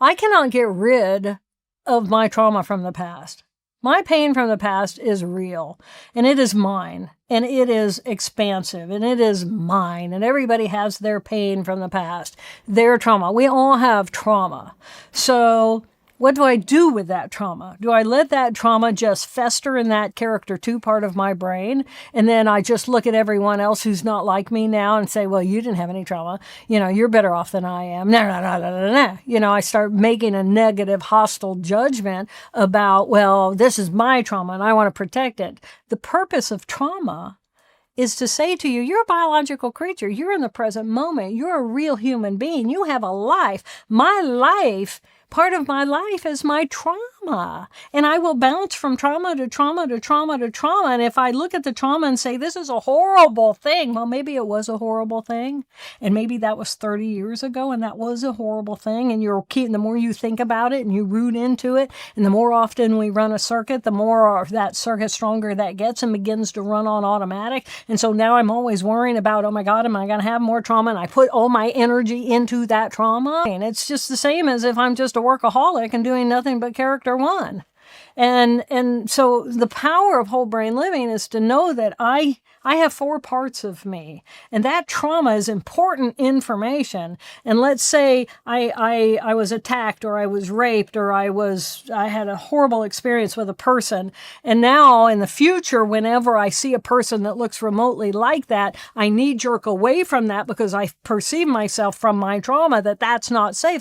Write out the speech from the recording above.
I cannot get rid of my trauma from the past. My pain from the past is real, and it is mine, and it is expansive, and it is mine, and everybody has their pain from the past, their trauma. We all have trauma. So what do I do with that trauma? Do I let that trauma just fester in that character 2 part of my brain? And then I just look at everyone else who's not like me now and say, well, you didn't have any trauma. You're better off than I am. No. I start making a negative, hostile judgment about, well, this is my trauma and I want to protect it. The purpose of trauma is to say to you, you're a biological creature. You're in the present moment. You're a real human being. You have a life. My life, part of my life is my trauma. And I will bounce from trauma to trauma to trauma to trauma. And if I look at the trauma and say, this is a horrible thing, well, maybe it was a horrible thing. And maybe that was 30 years ago and that was a horrible thing. And the more you think about it and you root into it, and the more often we run a circuit, the more that circuit stronger that gets and begins to run on automatic. And so now I'm always worrying about, oh my God, am I going to have more trauma? And I put all my energy into that trauma. And it's just the same as if I'm just a workaholic and doing nothing but character 1. And so the power of whole brain living is to know that I have 4 parts of me, and that trauma is important information. And let's say I was attacked, or I was raped, or I had a horrible experience with a person. And now in the future, whenever I see a person that looks remotely like that, I knee jerk away from that because I perceive myself from my trauma that's not safe.